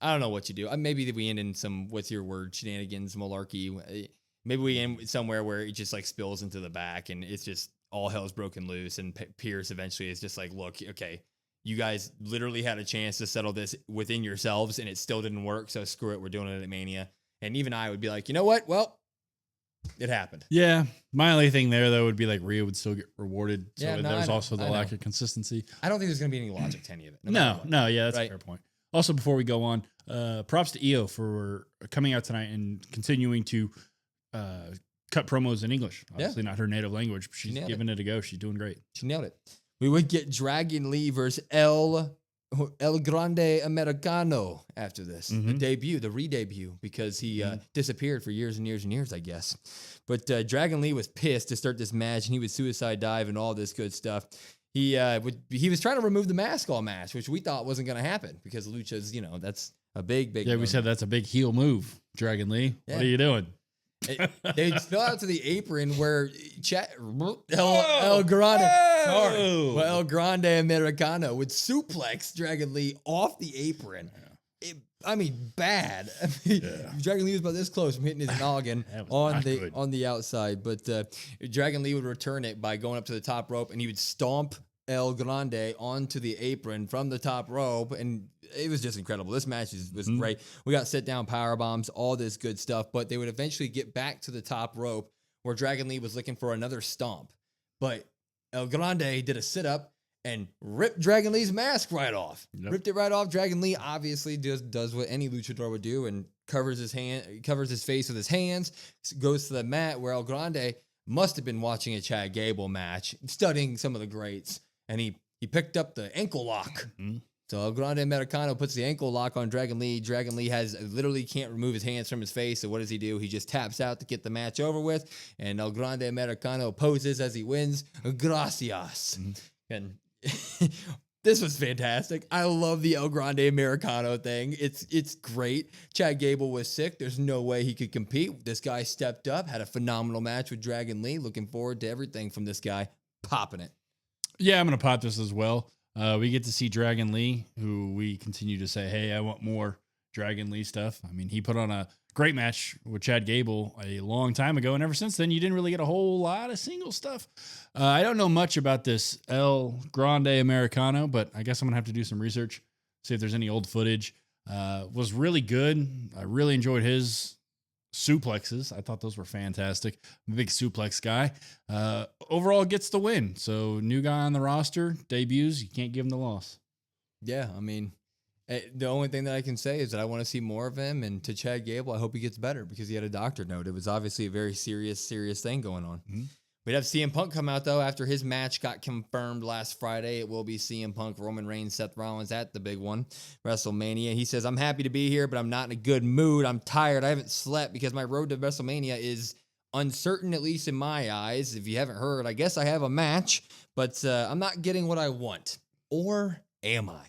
[SPEAKER 1] don't know what you do. Maybe we end in some, what's your word, shenanigans, malarkey. Maybe we end somewhere where it just like spills into the back and it's just all hell's broken loose. And Pierce eventually is just like, look, okay, you guys literally had a chance to settle this within yourselves and it still didn't work. So screw it. We're doing it at Mania. And even I would be like, you know what? Well, it happened.
[SPEAKER 2] Yeah. My only thing there, though, would be like Rhea would still get rewarded. So
[SPEAKER 1] Yeah, no,
[SPEAKER 2] there's also the lack of consistency.
[SPEAKER 1] I don't think there's going to be any logic to any of it.
[SPEAKER 2] No, yeah, that's
[SPEAKER 1] right?
[SPEAKER 2] a fair point. Also, before we go on, props to Io for coming out tonight and continuing to cut promos in English. Obviously not her native language, but she's giving it a go. She's doing great.
[SPEAKER 1] She nailed it. We would get Dragon Lee versus El Grande Americano after this. The debut, the re-debut, because he disappeared for years and years and years, I guess. But Dragon Lee was pissed to start this match, and he would suicide dive and all this good stuff. He was trying to remove the mask all match, which we thought wasn't going to happen because Lucha's, that's a big.
[SPEAKER 2] Yeah, we said that's a big heel move, Dragon Lee. Yeah. What are you doing?
[SPEAKER 1] They spill out to the apron where El Grande, El Grande Americano would suplex Dragon Lee off the apron. Bad. Dragon Lee was about this close from hitting his noggin on the outside, but Dragon Lee would return it by going up to the top rope, and he would stomp El Grande onto the apron from the top rope, and it was just incredible. This match was great. We got sit-down power bombs, all this good stuff, but they would eventually get back to the top rope where Dragon Lee was looking for another stomp, but El Grande did a sit-up and ripped Dragon Lee's mask right off. Yep. Ripped it right off. Dragon Lee obviously does what any luchador would do and covers his face with his hands, goes to the mat where El Grande must have been watching a Chad Gable match, studying some of the greats, and he picked up the ankle lock. So El Grande Americano puts the ankle lock on Dragon Lee. Dragon Lee literally can't remove his hands from his face. So what does he do? He just taps out to get the match over with. And El Grande Americano poses as he wins. Gracias. And this was fantastic. I love the El Grande Americano thing. It's great. Chad Gable was sick. There's no way he could compete. This guy stepped up, had a phenomenal match with Dragon Lee. Looking forward to everything from this guy. Popping it.
[SPEAKER 2] Yeah, I'm going to pop this as well. We get to see Dragon Lee, who we continue to say, hey, I want more Dragon Lee stuff. I mean, he put on a great match with Chad Gable a long time ago, and ever since then, you didn't really get a whole lot of single stuff. I don't know much about this El Grande Americano, but I guess I'm going to have to do some research, see if there's any old footage. Was really good. I really enjoyed his suplexes. I thought those were fantastic. I'm a big suplex guy. Overall gets the win. So new guy on the roster, debuts, you can't give him the loss.
[SPEAKER 1] Yeah, I mean, the only thing that I can say is that I want to see more of him. And to Chad Gable, I hope he gets better because he had a doctor note. It was obviously a very serious thing going on. We'd have CM Punk come out, though, after his match got confirmed last Friday. It will be CM Punk, Roman Reigns, Seth Rollins at the big one, WrestleMania. He says, I'm happy to be here, but I'm not in a good mood. I'm tired. I haven't slept because my road to WrestleMania is uncertain, at least in my eyes. If you haven't heard, I guess I have a match, but I'm not getting what I want. Or am I?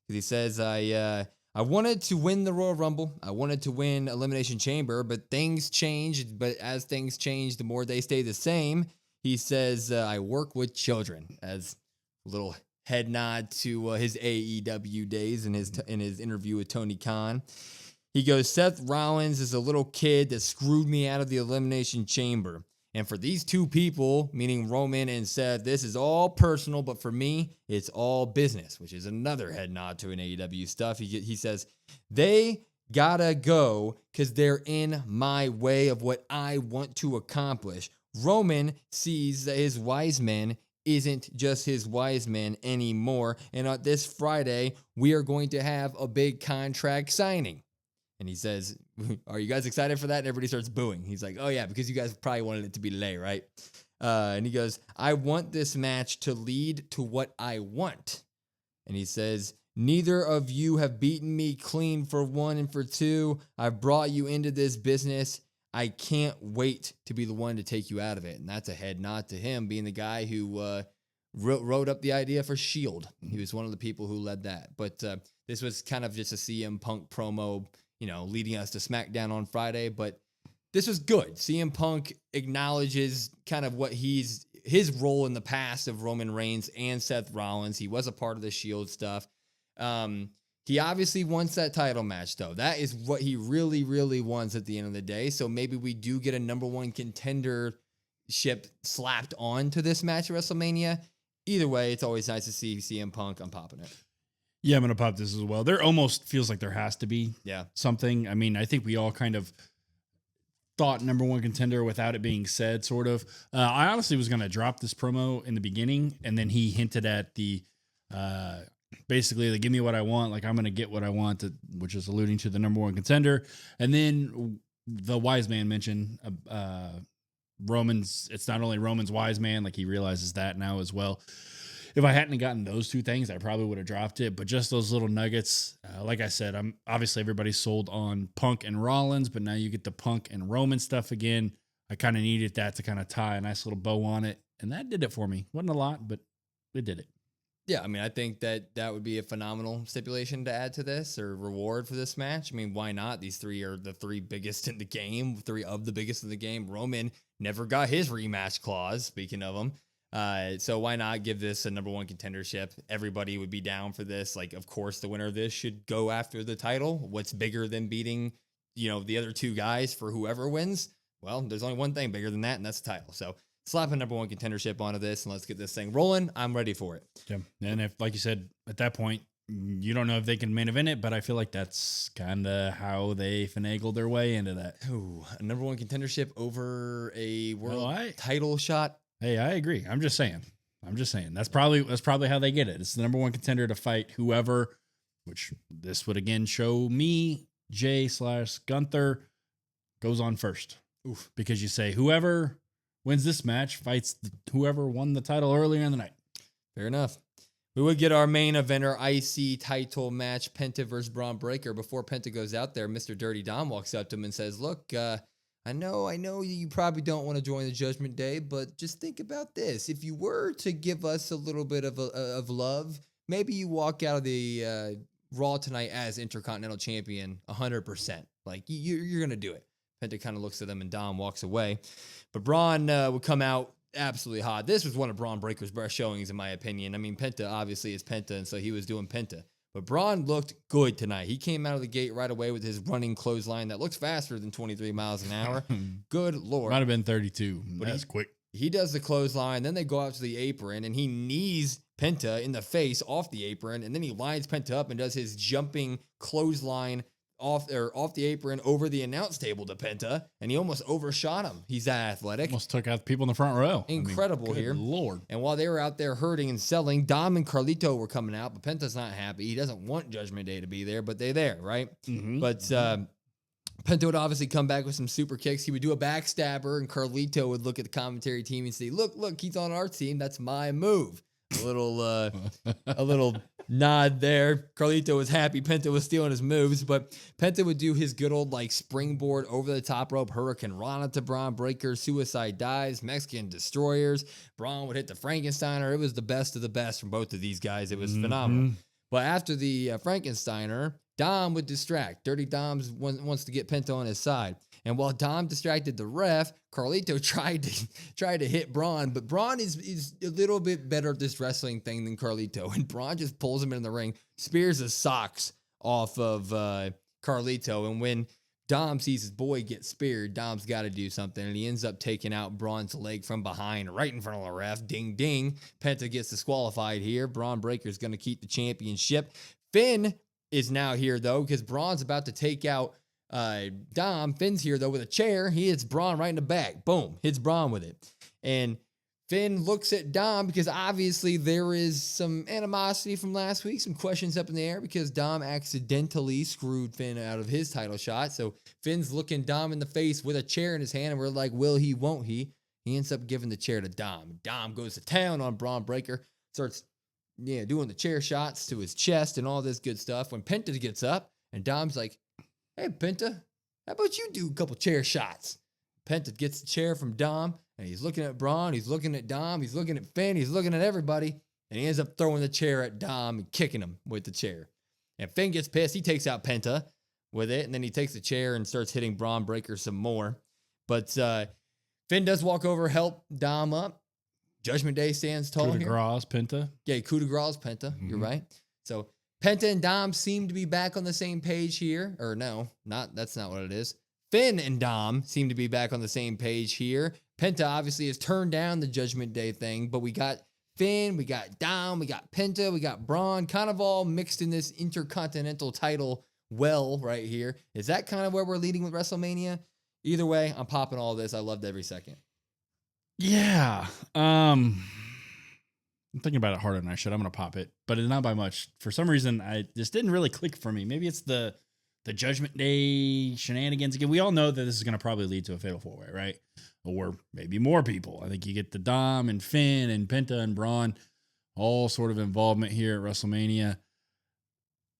[SPEAKER 1] He says, I wanted to win the Royal Rumble. I wanted to win Elimination Chamber, but things changed. But as things change, the more they stay the same. He says, I work with children, as a little head nod to his AEW days in his interview with Tony Khan. He goes, Seth Rollins is a little kid that screwed me out of the Elimination Chamber. And for these two people, meaning Roman and Seth, this is all personal, but for me, it's all business, which is another head nod to an AEW stuff. He says, they gotta go because they're in my way of what I want to accomplish. Roman sees that his wise man isn't just his wise man anymore. And on this Friday, we are going to have a big contract signing. And he says, are you guys excited for that? And everybody starts booing. He's like, oh yeah, because you guys probably wanted it to be today, right? And he goes, I want this match to lead to what I want. And he says, neither of you have beaten me clean for 1 and for 2. I've brought you into this business. I can't wait to be the one to take you out of it. And that's a head nod to him being the guy who wrote up the idea for S.H.I.E.L.D. He was one of the people who led that. But this was kind of just a CM Punk promo, leading us to SmackDown on Friday. But this was good. CM Punk acknowledges kind of what his role in the past of Roman Reigns and Seth Rollins. He was a part of the S.H.I.E.L.D. stuff. He obviously wants that title match, though. That is what he really, really wants at the end of the day. So maybe we do get a number 1 contendership slapped onto this match at WrestleMania. Either way, it's always nice to see CM Punk. I'm popping it.
[SPEAKER 2] Yeah, I'm going to pop this as well. There almost feels like there has to be something. I mean, I think we all kind of thought number 1 contender without it being said, sort of. I honestly was going to drop this promo in the beginning, and then he hinted at the basically, they give me what I want, like I'm going to get what I want, which is alluding to the number 1 contender. And then the wise man mentioned Roman's, it's not only Roman's wise man, like he realizes that now as well. If I hadn't gotten those 2 things, I probably would have dropped it. But just those little nuggets, like I said, I'm obviously everybody's sold on Punk and Rollins, but now you get the Punk and Roman stuff again. I kind of needed that to kind of tie a nice little bow on it, and that did it for me. Wasn't a lot, but it did it.
[SPEAKER 1] Yeah, I mean, I think that would be a phenomenal stipulation to add to this or reward for this match. I mean, why not? These 3 are the 3 biggest in the game, 3 of the biggest in the game. Roman never got his rematch clause, speaking of them. So why not give this a number 1 contendership? Everybody would be down for this. Like, of course, the winner of this should go after the title. What's bigger than beating, the other 2 guys for whoever wins? Well, there's only one thing bigger than that, and that's the title. So slap a number 1 contendership onto this, and let's get this thing rolling. I'm ready for it.
[SPEAKER 2] Yeah, and if, like you said, at that point, you don't know if they can main event it, but I feel like that's kind of how they finagled their way into that.
[SPEAKER 1] Ooh, a number 1 contendership over a world title shot.
[SPEAKER 2] Hey, I agree. I'm just saying. That's probably how they get it. It's the number 1 contender to fight whoever, which this would again show me, Jay/Gunther goes on first. Oof. Because you say whoever wins this match fights whoever won the title earlier in the night.
[SPEAKER 1] Fair enough. We would get our main eventer IC title match, Penta versus Braun Breaker. Before Penta goes out there, Mr. Dirty Dom walks up to him and says, look, I know you probably don't want to join the Judgment Day, but just think about this. If you were to give us a little bit of love, maybe you walk out of the Raw tonight as Intercontinental Champion 100%. Like, you're going to do it. Penta kind of looks at him and Dom walks away. But Braun would come out absolutely hot. This was one of Braun Breaker's best showings, in my opinion. I mean, Penta obviously is Penta, and so he was doing Penta. But Braun looked good tonight. He came out of the gate right away with his running clothesline that looks faster than 23 miles an hour. Good Lord.
[SPEAKER 2] Might have been 32. But that's quick.
[SPEAKER 1] He does the clothesline. Then they go out to the apron, and he knees Penta in the face off the apron. And then he lines Penta up and does his jumping clothesline off the apron over the announce table to Penta, and he almost overshot him. He's that athletic.
[SPEAKER 2] Almost took out the people in the front row.
[SPEAKER 1] Incredible here.
[SPEAKER 2] Lord.
[SPEAKER 1] And while they were out there hurting and selling, Dom and Carlito were coming out, but Penta's not happy. He doesn't want Judgment Day to be there, but they're there, right? Mm-hmm. But Penta would obviously come back with some super kicks. He would do a backstabber, and Carlito would look at the commentary team and say, look, he's on our team. That's my move. A little nod there. Carlito was happy Penta was stealing his moves, but Penta would do his good old springboard over the top rope, Hurricane Rana to Braun Breaker, suicide dives, Mexican destroyers. Braun would hit the Frankensteiner. It was the best of the best from both of these guys. It was phenomenal. But after the Frankensteiner, Dom would distract. Dirty Dom wants to get Penta on his side. And while Dom distracted the ref, Carlito tried to hit Braun, but Braun is a little bit better at this wrestling thing than Carlito. And Braun just pulls him in the ring, spears his socks off of Carlito. And when Dom sees his boy get speared, Dom's got to do something, and he ends up taking out Braun's leg from behind, right in front of the ref. Ding, ding. Penta gets disqualified here. Braun Breaker's going to keep the championship. Finn is now here, though, because Braun's about to take out Dom. Finn's here, though, with a chair. He hits Braun right in the back. Boom. Hits Braun with it. And Finn looks at Dom because obviously there is some animosity from last week, some questions up in the air because Dom accidentally screwed Finn out of his title shot. So Finn's looking Dom in the face with a chair in his hand, and we're like, will he, won't he? He ends up giving the chair to Dom. Dom goes to town on Braun Breaker, starts doing the chair shots to his chest and all this good stuff. When Penta gets up, and Dom's like, hey, Penta, how about you do a couple chair shots? Penta gets the chair from Dom, and he's looking at Braun, he's looking at Dom, he's looking at Finn, he's looking at everybody, and he ends up throwing the chair at Dom and kicking him with the chair. And Finn gets pissed. He takes out Penta with it, and then he takes the chair and starts hitting Braun Breaker some more. But Finn does walk over, help Dom up. Judgment Day stands tall
[SPEAKER 2] Coup de
[SPEAKER 1] here.
[SPEAKER 2] grace, Penta.
[SPEAKER 1] Yeah, coup de grace, Penta. You're right. So Penta and Dom seem to be back on the same page here. Or no, that's not what it is. Finn and Dom seem to be back on the same page here. Penta obviously has turned down the Judgment Day thing, but we got Finn, we got Dom, we got Penta, we got Braun, kind of all mixed in this Intercontinental title well right here. Is that kind of where we're leading with WrestleMania? Either way, I'm popping all this. I loved every second.
[SPEAKER 2] Yeah. I'm thinking about it harder than I should. I'm going to pop it, but not by much. For some reason, I just didn't really click for me. Maybe it's the Judgment Day shenanigans. Again, we all know that this is going to probably lead to a fatal four-way, right? Or maybe more people. I think you get the Dom and Finn and Penta and Braun, all sort of involvement here at WrestleMania.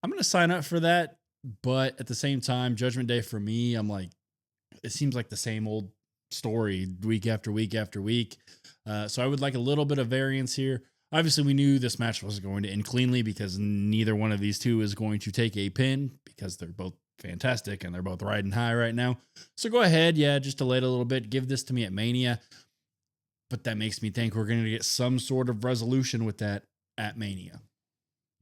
[SPEAKER 2] I'm going to sign up for that, but at the same time, Judgment Day for me, I'm like, it seems like the same old story week after week after week. So I would like a little bit of variance here. Obviously, we knew this match wasn't going to end cleanly because neither one of these two is going to take a pin because they're both fantastic and they're both riding high right now. So go ahead, just delay it a little bit. Give this to me at Mania. But that makes me think we're going to get some sort of resolution with that at Mania.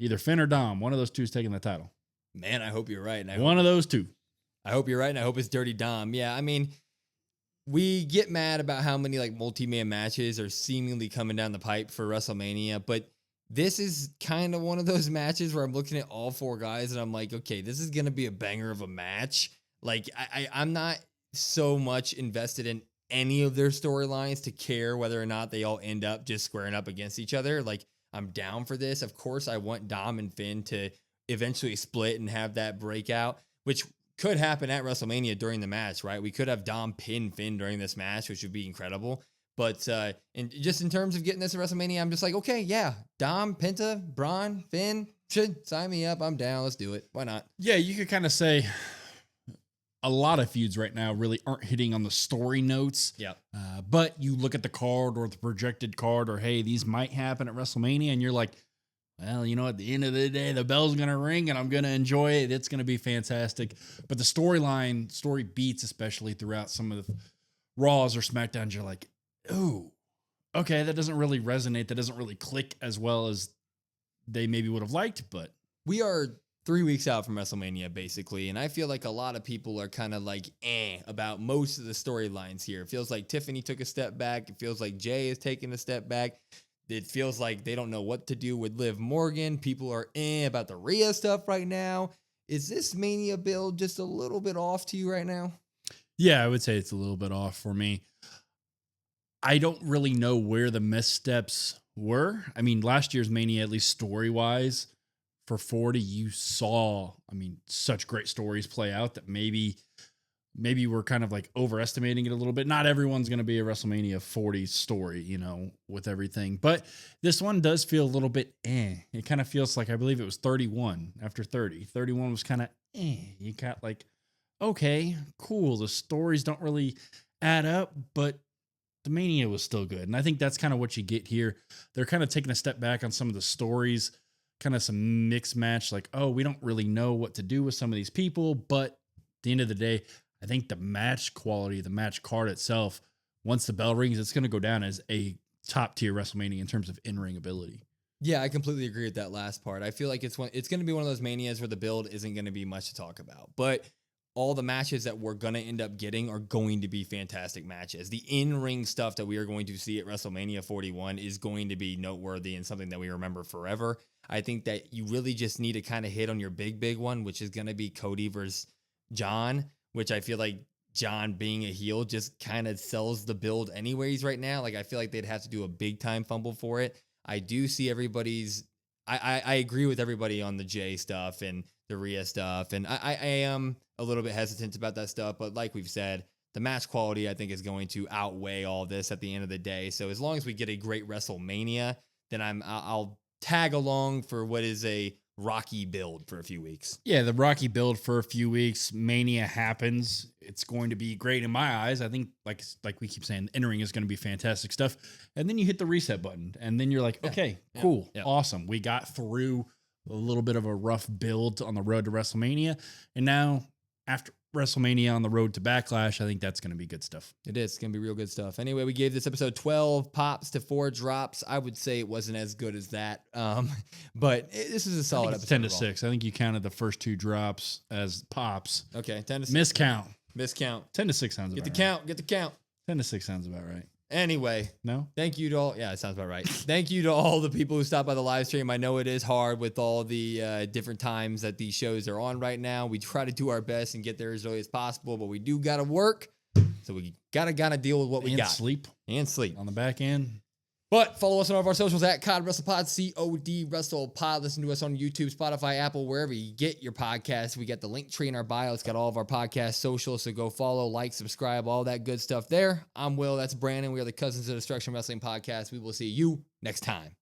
[SPEAKER 2] Either Finn or Dom, one of those two is taking the title.
[SPEAKER 1] Man, I hope you're right.
[SPEAKER 2] One of those two.
[SPEAKER 1] I hope you're right, and I hope it's Dirty Dom. Yeah, I mean, we get mad about how many like multi-man matches are seemingly coming down the pipe for WrestleMania, but this is kind of one of those matches where I'm looking at all four guys and I'm like, okay, this is going to be a banger of a match. Like, I'm not so much invested in any of their storylines to care whether or not they all end up just squaring up against each other. Like, I'm down for this. Of course, I want Dom and Finn to eventually split and have that breakout, which could happen at WrestleMania during the match, right? We could have Dom pin Finn during this match, which would be incredible. But just in terms of getting this at WrestleMania, I'm just like, okay, yeah, Dom, Penta, Braun, Finn, should sign me up. I'm down. Let's do it. Why not?
[SPEAKER 2] Yeah, you could kind of say a lot of feuds right now really aren't hitting on the story notes.
[SPEAKER 1] Yeah.
[SPEAKER 2] But you look at the card or the projected card or, hey, these might happen at WrestleMania, and you're like, well, at the end of the day, the bell's going to ring and I'm going to enjoy it. It's going to be fantastic. But the story beats, especially throughout some of the Raws or SmackDowns, you're like, ooh, okay, that doesn't really resonate. That doesn't really click as well as they maybe would have liked. But
[SPEAKER 1] we are 3 weeks out from WrestleMania, basically. And I feel like a lot of people are kind of like, about most of the storylines here. It feels like Tiffany took a step back. It feels like Jay is taking a step back. It feels like they don't know what to do with Liv Morgan. People are about the Rhea stuff right now. Is this Mania build just a little bit off to you right now?
[SPEAKER 2] Yeah, I would say it's a little bit off for me. I don't really know where the missteps were. I mean, last year's Mania, at least story-wise, for 40, you saw, such great stories play out that maybe we're kind of like overestimating it a little bit. Not everyone's going to be a WrestleMania 40 story, with everything. But this one does feel a little bit It kind of feels like, I believe it was 31 after 30. 31 was kind of You got like, okay, cool. The stories don't really add up, but the Mania was still good. And I think that's kind of what you get here. They're kind of taking a step back on some of the stories, kind of some mixed match, like, oh, we don't really know what to do with some of these people. But at the end of the day, I think the match quality, the match card itself, once the bell rings, it's going to go down as a top tier WrestleMania in terms of in-ring ability.
[SPEAKER 1] Yeah, I completely agree with that last part. I feel like it's going to be one of those manias where the build isn't going to be much to talk about. But all the matches that we're going to end up getting are going to be fantastic matches. The in-ring stuff that we are going to see at WrestleMania 41 is going to be noteworthy and something that we remember forever. I think that you really just need to kind of hit on your big one, which is going to be Cody versus John, which I feel like John being a heel just kind of sells the build anyways right now. Like, I feel like they'd have to do a big time fumble for it. I do see I agree with everybody on the Jay stuff and the Rhea stuff. And I am a little bit hesitant about that stuff, but like we've said, the match quality, I think, is going to outweigh all this at the end of the day. So as long as we get a great WrestleMania, then I'll tag along for what is a rocky build for a few weeks.
[SPEAKER 2] Yeah, the rocky build for a few weeks. Mania happens. It's going to be great in my eyes. I think, like we keep saying, entering is going to be fantastic stuff. And then you hit the reset button, and then you're like, okay, cool, awesome. We got through a little bit of a rough build on the road to WrestleMania, and now after WrestleMania on the road to Backlash, I think that's going to be good stuff.
[SPEAKER 1] It is. It's going to be real good stuff. Anyway, we gave this episode 12 pops to 4 drops. I would say it wasn't as good as that, but this is a solid episode.
[SPEAKER 2] 10 to 6. I think you counted the first 2 drops as pops.
[SPEAKER 1] Okay, 10 to 6. Miscount.
[SPEAKER 2] 10 to 6 sounds about right.
[SPEAKER 1] Get the count.
[SPEAKER 2] 10 to 6 sounds about right.
[SPEAKER 1] Anyway,
[SPEAKER 2] no.
[SPEAKER 1] Thank you to all. Yeah, it sounds about right. Thank you to all the people who stopped by the live stream. I know it is hard with all the different times that these shows are on right now. We try to do our best and get there as early as possible, but we do got to work. So we gotta deal with what we got. And sleep
[SPEAKER 2] on the back end.
[SPEAKER 1] But follow us on all of our socials at COD WrestlePod, COD WrestlePod. Listen to us on YouTube, Spotify, Apple, wherever you get your podcasts. We got the link tree in our bio. It's got all of our podcast socials. So go follow, like, subscribe, all that good stuff there. I'm Will. That's Brandon. We are the Cousins of Destruction Wrestling Podcast. We will see you next time.